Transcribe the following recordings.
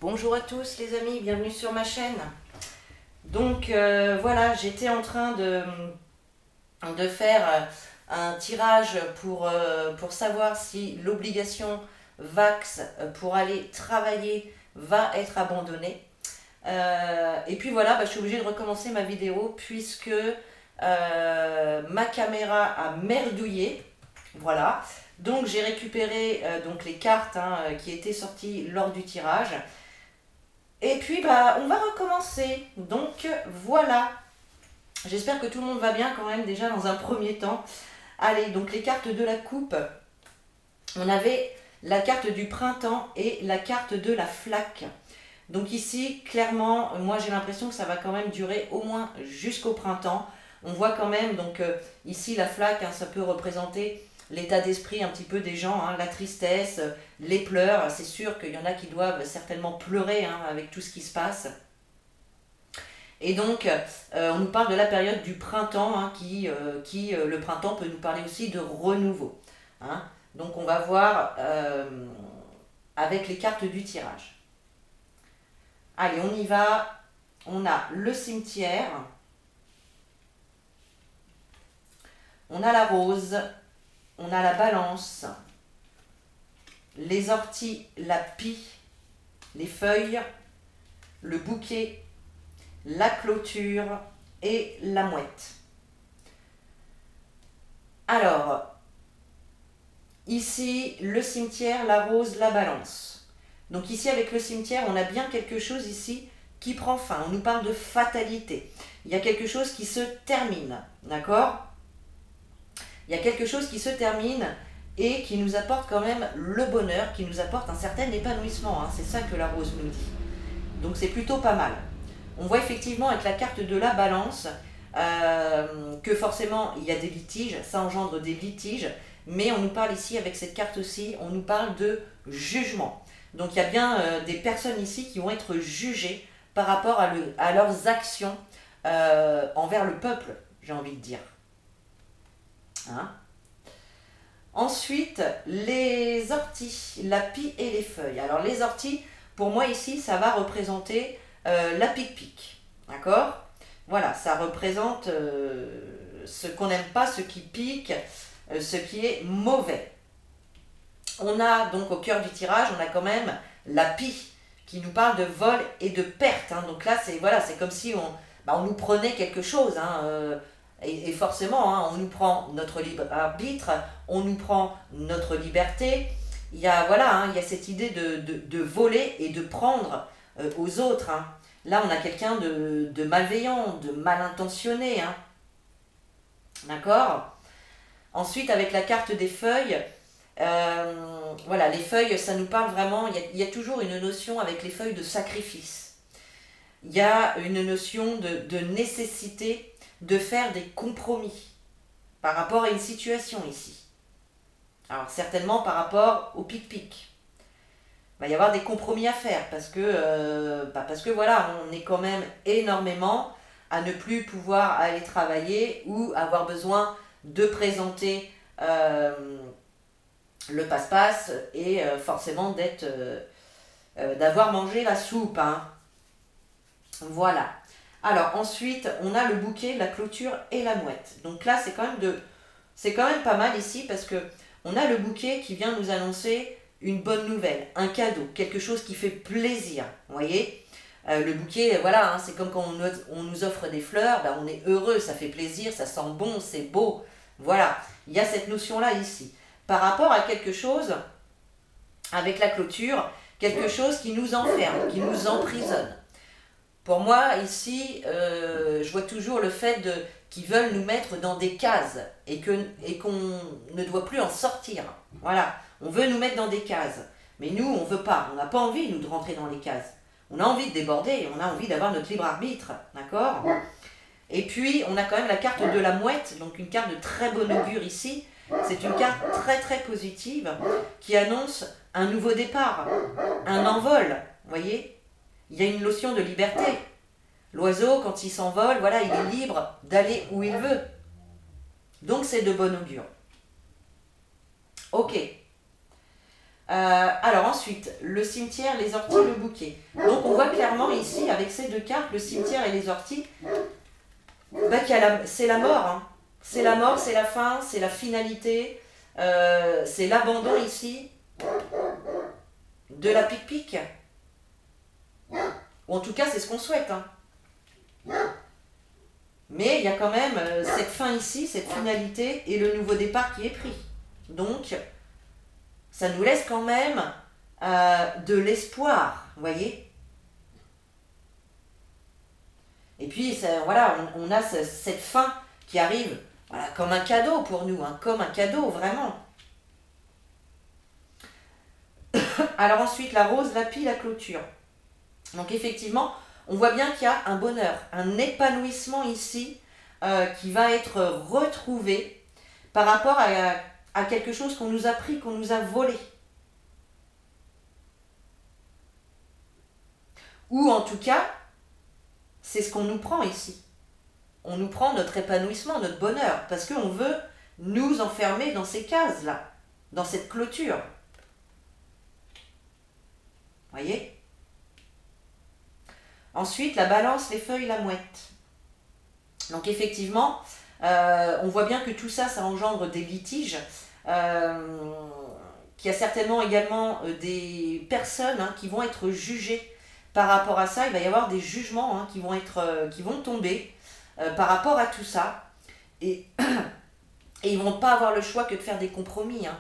Bonjour à tous les amis, bienvenue sur ma chaîne. Donc voilà, j'étais en train de faire un tirage pour savoir si l'obligation Vax pour aller travailler va être abandonnée. Et puis voilà, je suis obligée de recommencer ma vidéo puisque ma caméra a merdouillé. Voilà. Donc j'ai récupéré donc les cartes qui étaient sorties lors du tirage. Et puis on va recommencer. Donc voilà. J'espère que tout le monde va bien quand même déjà dans un premier temps. Allez, donc les cartes de la coupe. On avait la carte du printemps et la carte de la flaque. Donc ici, clairement, moi j'ai l'impression que ça va quand même durer au moins jusqu'au printemps. On voit quand même, donc ici la flaque, ça peut représenter l'état d'esprit un petit peu des gens, la tristesse, les pleurs. C'est sûr qu'il y en a qui doivent certainement pleurer avec tout ce qui se passe. Et donc, on nous parle de la période du printemps, le printemps peut nous parler aussi de renouveau. Donc on va voir avec les cartes du tirage. Allez, on y va. On a le cimetière. On a la rose. On a la balance. Les orties, la pie. Les feuilles. Le bouquet. La clôture et la mouette. Alors, ici, le cimetière, la rose, la balance. Donc ici, avec le cimetière, on a bien quelque chose ici qui prend fin. On nous parle de fatalité. Il y a quelque chose qui se termine, d'accord? Il y a quelque chose qui se termine et qui nous apporte quand même le bonheur, qui nous apporte un certain épanouissement. C'est ça que la rose nous dit. Donc c'est plutôt pas mal. On voit effectivement avec la carte de la balance que forcément il y a des litiges, ça engendre des litiges, mais on nous parle ici avec cette carte aussi, on nous parle de jugement. Donc il y a bien des personnes ici qui vont être jugées par rapport à leurs actions envers le peuple, j'ai envie de dire. Ensuite, les orties, la pie et les feuilles. Alors les orties, pour moi ici, ça va représenter la pique-pique. D'accord? Voilà, ça représente ce qu'on n'aime pas, ce qui pique, ce qui est mauvais. On a donc au cœur du tirage, on a quand même la pie qui nous parle de vol et de perte. Donc là, c'est comme si on nous prenait quelque chose. Et forcément, on nous prend notre libre arbitre, on nous prend notre liberté. Il y a cette idée de voler et de prendre aux autres. Là, on a quelqu'un de malveillant, de mal intentionné. D'accord? Ensuite, avec la carte des feuilles, voilà, les feuilles, ça nous parle vraiment, il y a toujours une notion avec les feuilles de sacrifice. Il y a une notion de nécessité de faire des compromis par rapport à une situation ici. Alors certainement par rapport au pic-pic. Il va y avoir des compromis à faire parce que voilà, on est quand même énormément à ne plus pouvoir aller travailler ou avoir besoin de présenter le passe-passe et forcément d'avoir mangé la soupe. Voilà. Alors ensuite, on a le bouquet, la clôture et la mouette. Donc là, c'est quand même pas mal ici parce que on a le bouquet qui vient nous annoncer une bonne nouvelle, un cadeau, quelque chose qui fait plaisir. Vous voyez, le bouquet, voilà, c'est comme quand on nous offre des fleurs, on est heureux, ça fait plaisir, ça sent bon, c'est beau. Voilà, il y a cette notion-là ici. Par rapport à quelque chose, avec la clôture, quelque chose qui nous enferme, qui nous emprisonne. Pour moi, ici, je vois toujours le fait qu'ils veulent nous mettre dans des cases et qu'on ne doit plus en sortir. Voilà, on veut nous mettre dans des cases. Mais nous, on ne veut pas. On n'a pas envie, nous, de rentrer dans les cases. On a envie de déborder, on a envie d'avoir notre libre arbitre. D'accord? Et puis, on a quand même la carte de la mouette, donc une carte de très bon augure ici. C'est une carte très très positive qui annonce un nouveau départ, un envol. Vous voyez? Il y a une notion de liberté. L'oiseau, quand il s'envole, voilà, il est libre d'aller où il veut. Donc c'est de bon augure. Ok. Alors ensuite, le cimetière, les orties, le bouquet. Donc on voit clairement ici, avec ces deux cartes, le cimetière et les orties, bah, c'est la mort. Hein. C'est la mort, c'est la fin, c'est la finalité, c'est l'abandon ici de la pique-pique. Ou en tout cas, c'est ce qu'on souhaite. Hein. Mais il y a quand même cette fin ici, cette finalité et le nouveau départ qui est pris. Donc, ça nous laisse quand même de l'espoir, vous voyez. Et puis, ça, voilà, on a cette fin qui arrive voilà, comme un cadeau pour nous, hein, comme un cadeau, vraiment. Alors ensuite, la rose, la pie, la clôture. Donc effectivement, on voit bien qu'il y a un bonheur, un épanouissement ici qui va être retrouvé par rapport à quelque chose qu'on nous a pris, qu'on nous a volé. Ou en tout cas, c'est ce qu'on nous prend ici. On nous prend notre épanouissement, notre bonheur, parce qu'on veut nous enfermer dans ces cases-là, dans cette clôture. Voyez ? Ensuite, la balance, les feuilles, la mouette. Donc effectivement, on voit bien que tout ça, ça engendre des litiges, qu'il y a certainement également des personnes hein, qui vont être jugées par rapport à ça. Il va y avoir des jugements hein, qui vont tomber par rapport à tout ça. Et ils ne vont pas avoir le choix que de faire des compromis. Hein.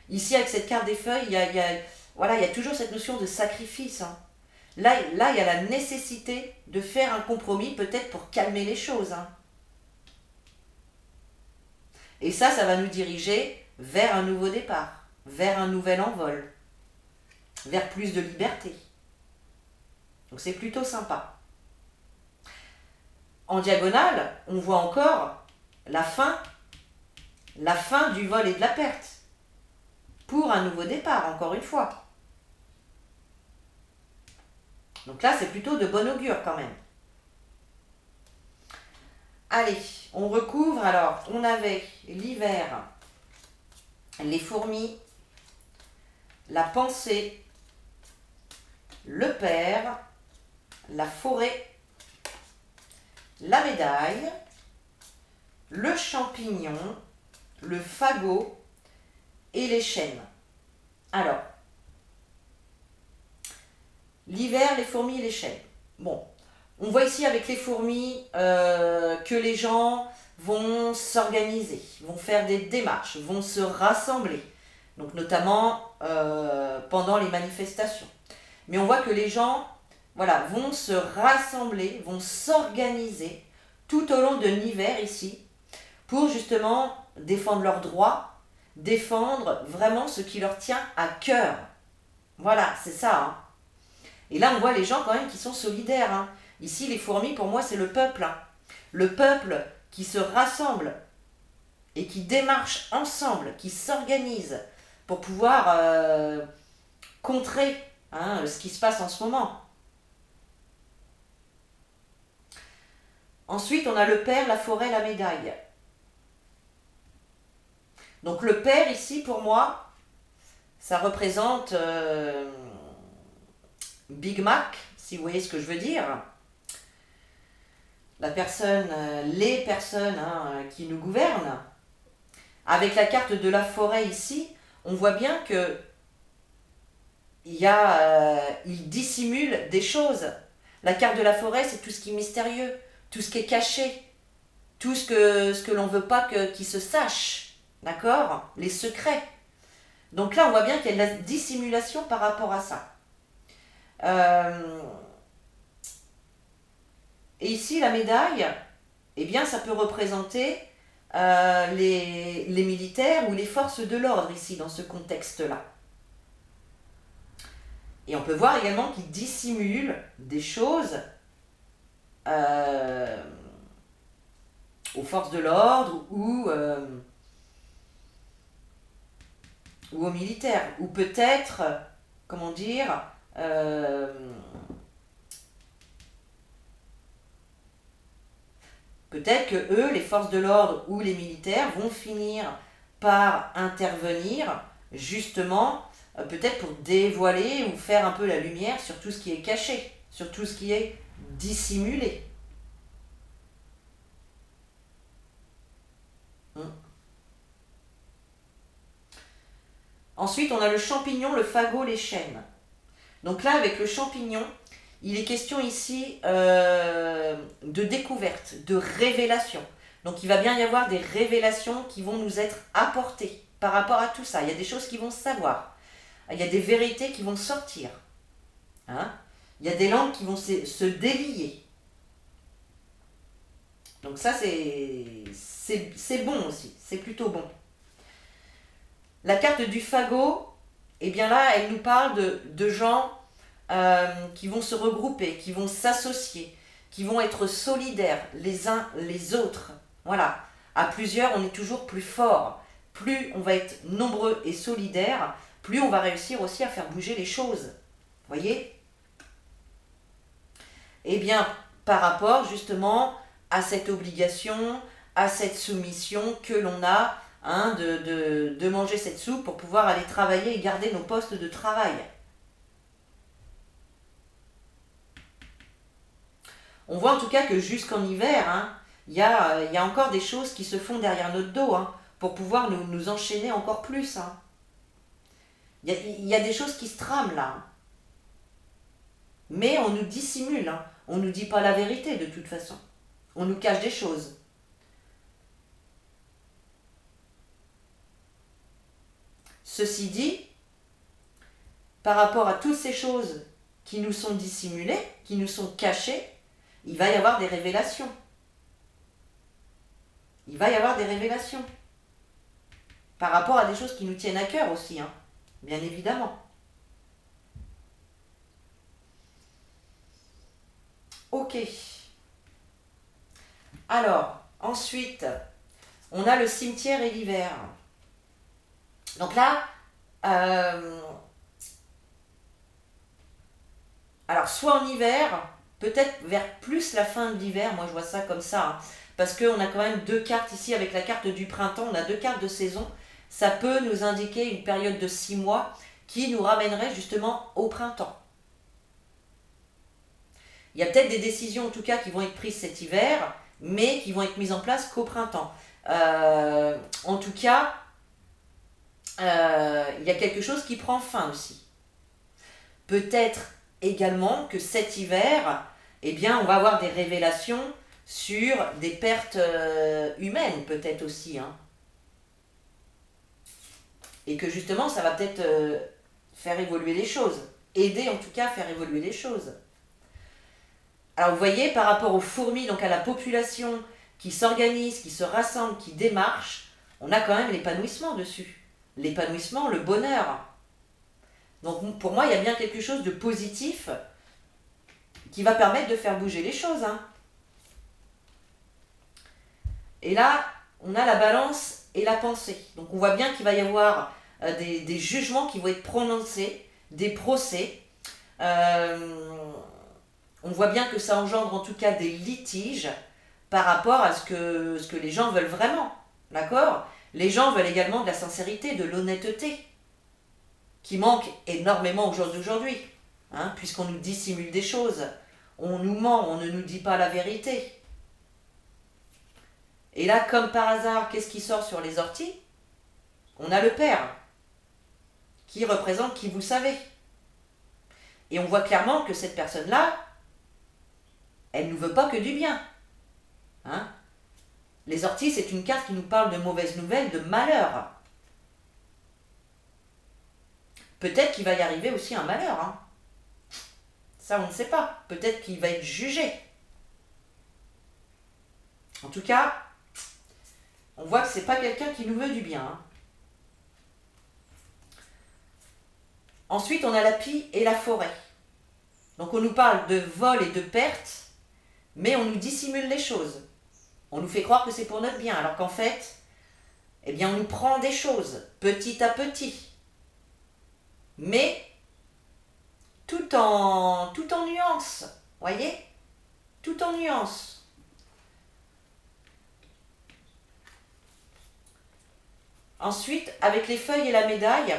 Ici, avec cette carte des feuilles, il y a toujours cette notion de sacrifice. Hein. Là, il y a la nécessité de faire un compromis, peut-être pour calmer les choses. Hein. Et ça va nous diriger vers un nouveau départ, vers un nouvel envol, vers plus de liberté. Donc c'est plutôt sympa. En diagonale, on voit encore la fin du vol et de la perte, pour un nouveau départ, encore une fois. Donc là, c'est plutôt de bon augure quand même. Allez, on recouvre. Alors, on avait l'hiver, les fourmis, la pensée, le père, la forêt, la médaille, le champignon, le fagot et les chênes. Alors, l'hiver, les fourmis et les chênes. Bon, on voit ici avec les fourmis que les gens vont s'organiser, vont faire des démarches, vont se rassembler, donc notamment pendant les manifestations. Mais on voit que les gens voilà, vont se rassembler, vont s'organiser tout au long de l'hiver ici, pour justement défendre leurs droits, défendre vraiment ce qui leur tient à cœur. Voilà, c'est ça. Hein. Et là, on voit les gens quand même qui sont solidaires. Hein. Ici, les fourmis, pour moi, c'est le peuple. Hein. Le peuple qui se rassemble et qui démarche ensemble, qui s'organise pour pouvoir contrer hein, ce qui se passe en ce moment. Ensuite, on a le père, la forêt, la médaille. Donc le père, ici, pour moi, ça représente Big Mac, si vous voyez ce que je veux dire. La personne, les personnes hein, qui nous gouvernent. Avec la carte de la forêt ici, on voit bien que il dissimule des choses. La carte de la forêt, c'est tout ce qui est mystérieux, tout ce qui est caché, tout ce que l'on ne veut pas qu'il se sache, d'accord? Les secrets. Donc là, on voit bien qu'il y a de la dissimulation par rapport à ça. Et ici, la médaille, eh bien, ça peut représenter les militaires ou les forces de l'ordre ici, dans ce contexte-là. Et on peut voir également qu'ils dissimulent des choses aux forces de l'ordre ou aux militaires. Ou peut-être, comment dire, peut-être que eux, les forces de l'ordre ou les militaires, vont finir par intervenir justement peut-être pour dévoiler ou faire un peu la lumière sur tout ce qui est caché, sur tout ce qui est dissimulé. Ensuite, on a le champignon, le fagot, les chênes. Donc là, avec le champignon, il est question ici de découverte, de révélation. Donc il va bien y avoir des révélations qui vont nous être apportées par rapport à tout ça. Il y a des choses qui vont se savoir. Il y a des vérités qui vont sortir. Hein? Il y a des langues qui vont se délier. Donc ça, c'est bon aussi. C'est plutôt bon. La carte du fagot, eh bien là, elle nous parle de gens qui vont se regrouper, qui vont s'associer, qui vont être solidaires les uns les autres. Voilà. À plusieurs, on est toujours plus fort. Plus on va être nombreux et solidaires, plus on va réussir aussi à faire bouger les choses. Voyez ? Eh bien, par rapport justement à cette obligation, à cette soumission que l'on a, hein, de manger cette soupe pour pouvoir aller travailler et garder nos postes de travail. On voit en tout cas que jusqu'en hiver, hein, il y a encore des choses qui se font derrière notre dos, hein, pour pouvoir nous enchaîner encore plus. Hein. Il y a des choses qui se trament là. Hein. Mais on nous dissimule, hein. On ne nous dit pas la vérité de toute façon. On nous cache des choses. Ceci dit, par rapport à toutes ces choses qui nous sont dissimulées, qui nous sont cachées, il va y avoir des révélations. Il va y avoir des révélations. Par rapport à des choses qui nous tiennent à cœur aussi, hein, bien évidemment. Ok. Alors, ensuite, on a le cimetière et l'hiver. Donc là, alors soit en hiver, peut-être vers plus la fin de l'hiver, moi je vois ça comme ça, hein, parce qu'on a quand même deux cartes ici, avec la carte du printemps, on a deux cartes de saison, ça peut nous indiquer une période de 6 mois qui nous ramènerait justement au printemps. Il y a peut-être des décisions en tout cas qui vont être prises cet hiver, mais qui vont être mises en place qu'au printemps. En tout cas, il y a quelque chose qui prend fin aussi. Peut-être également que cet hiver, eh bien, on va avoir des révélations sur des pertes humaines, peut-être aussi. Hein. Et que justement, ça va peut-être faire évoluer les choses. Aider en tout cas à faire évoluer les choses. Alors vous voyez, par rapport aux fourmis, donc à la population qui s'organise, qui se rassemble, qui démarche, on a quand même l'épanouissement dessus. L'épanouissement, le bonheur. Donc pour moi, il y a bien quelque chose de positif qui va permettre de faire bouger les choses. Hein. Et là, on a la balance et la pensée. Donc on voit bien qu'il va y avoir des jugements qui vont être prononcés, des procès. On voit bien que ça engendre en tout cas des litiges par rapport à ce que les gens veulent vraiment. D'accord ? Les gens veulent également de la sincérité, de l'honnêteté, qui manque énormément au jour d'aujourd'hui, hein, puisqu'on nous dissimule des choses. On nous ment, on ne nous dit pas la vérité. Et là, comme par hasard, qu'est-ce qui sort sur les orties ? On a le Père, qui représente qui vous savez. Et on voit clairement que cette personne-là, elle ne nous veut pas que du bien. Hein ? Les orties, c'est une carte qui nous parle de mauvaises nouvelles, de malheur. Peut-être qu'il va y arriver aussi un malheur. Hein. Ça, on ne sait pas. Peut-être qu'il va être jugé. En tout cas, on voit que ce n'est pas quelqu'un qui nous veut du bien. Hein. Ensuite, on a la pie et la forêt. Donc, on nous parle de vol et de perte, mais on nous dissimule les choses. On nous fait croire que c'est pour notre bien, alors qu'en fait, eh bien, on nous prend des choses, petit à petit. Mais, tout en nuance, voyez ? Tout en nuance. Ensuite, avec les feuilles et la médaille,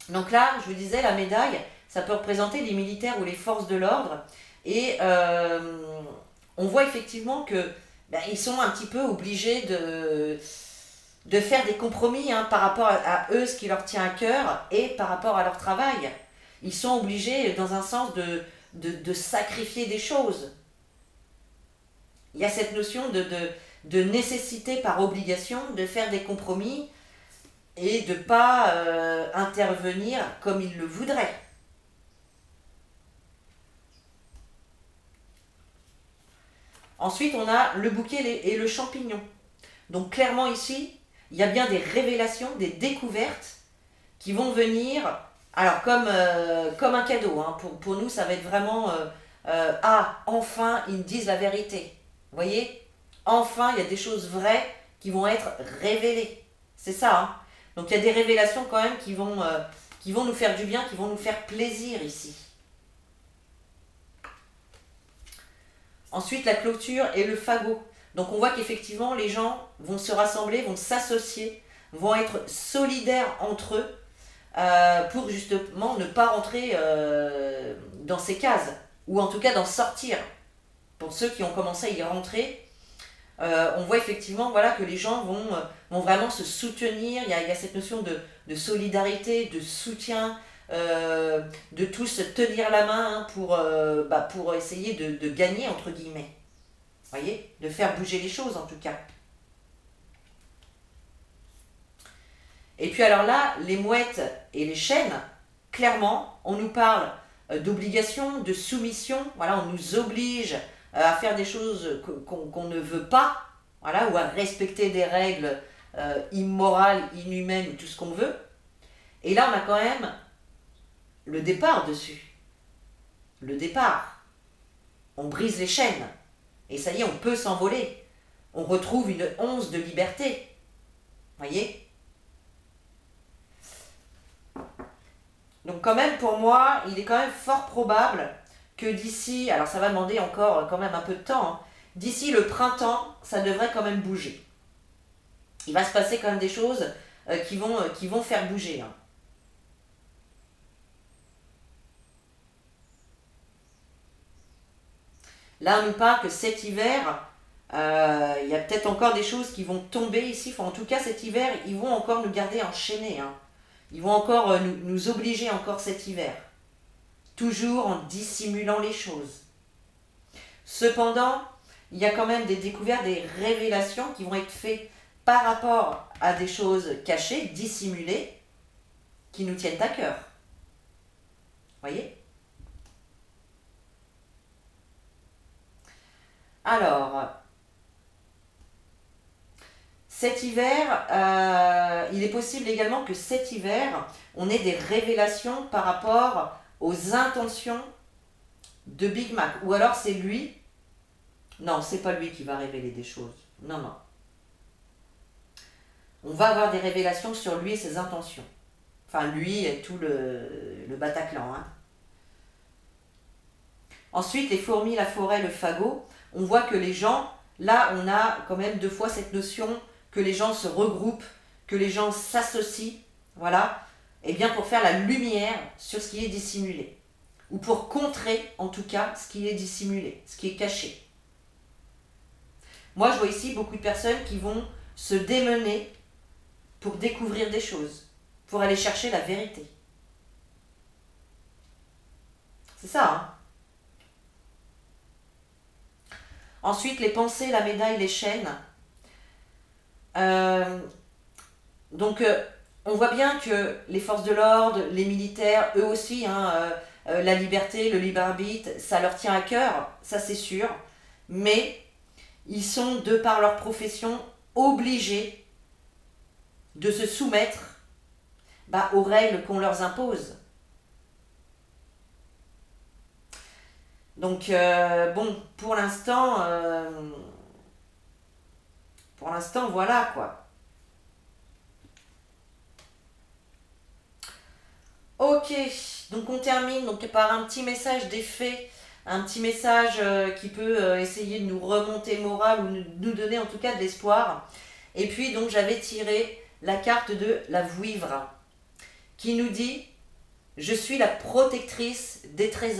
Donc là, je vous disais, la médaille, ça peut représenter les militaires ou les forces de l'ordre. Et on voit effectivement que ils sont un petit peu obligés de faire des compromis hein, par rapport à eux, ce qui leur tient à cœur, et par rapport à leur travail. Ils sont obligés, dans un sens, de sacrifier des choses. Il y a cette notion de nécessité par obligation, de faire des compromis et de ne pas intervenir comme ils le voudraient. Ensuite, on a le bouquet et le champignon. Donc clairement ici, il y a bien des révélations, des découvertes qui vont venir, alors comme un cadeau. Hein. Pour nous, ça va être vraiment, ah, enfin, ils me disent la vérité. Vous voyez? Enfin, il y a des choses vraies qui vont être révélées. C'est ça. Hein. Donc il y a des révélations quand même qui vont nous faire du bien, qui vont nous faire plaisir ici. Ensuite, la clôture et le fagot. Donc on voit qu'effectivement, les gens vont se rassembler, vont s'associer, vont être solidaires entre eux pour justement ne pas rentrer dans ces cases, ou en tout cas d'en sortir. Pour ceux qui ont commencé à y rentrer, on voit effectivement voilà, que les gens vont vraiment se soutenir. Il y a cette notion de solidarité, de soutien, de tous tenir la main hein, pour essayer de gagner, entre guillemets. Vous voyez? De faire bouger les choses, en tout cas. Et puis alors là, les mouettes et les chênes, clairement, on nous parle d'obligation, de soumission. Voilà, on nous oblige à faire des choses qu'on ne veut pas, voilà, ou à respecter des règles immorales, inhumaines, ou tout ce qu'on veut. Et là, on a quand même le départ dessus. Le départ. On brise les chaînes. Et ça y est, on peut s'envoler. On retrouve une once de liberté. Voyez? Donc quand même, pour moi, il est quand même fort probable que d'ici, alors ça va demander encore quand même un peu de temps, hein, d'ici le printemps, ça devrait quand même bouger. Il va se passer quand même des choses qui vont faire bouger. Hein. Là, on nous parle que cet hiver, il y a peut-être encore des choses qui vont tomber ici. Enfin, en tout cas, cet hiver, ils vont encore nous garder enchaînés. Hein. Ils vont encore nous obliger encore cet hiver. Toujours en dissimulant les choses. Cependant, il y a quand même des découvertes, des révélations qui vont être faites par rapport à des choses cachées, dissimulées, qui nous tiennent à cœur. Voyez ? Alors, cet hiver, il est possible également que cet hiver, on ait des révélations par rapport aux intentions de Big Mac. Ou alors c'est lui. Non, c'est pas lui qui va révéler des choses. Non, non. On va avoir des révélations sur lui et ses intentions. Enfin, lui et tout le Bataclan. Hein. Ensuite, les fourmis, la forêt, le fagot. On voit que les gens, là, on a quand même deux fois cette notion que les gens se regroupent, que les gens s'associent, voilà, et bien pour faire la lumière sur ce qui est dissimulé. Ou pour contrer, en tout cas, ce qui est dissimulé, ce qui est caché. Moi, je vois ici beaucoup de personnes qui vont se démener pour découvrir des choses, pour aller chercher la vérité. C'est ça, hein? Ensuite, les pensées, la médaille, les chaînes. Donc, on voit bien que les forces de l'ordre, les militaires, eux aussi, hein, la liberté, le libre arbitre, ça leur tient à cœur, ça c'est sûr. Mais ils sont, de par leur profession, obligés de se soumettre aux règles qu'on leur impose. Donc, bon, pour l'instant, voilà, quoi. Ok, donc on termine donc, par un petit message d'effet, un petit message qui peut essayer de nous remonter le moral ou nous donner en tout cas de l'espoir. Et puis, donc, j'avais tiré la carte de la vouivre, qui nous dit Je suis la protectrice des trésors.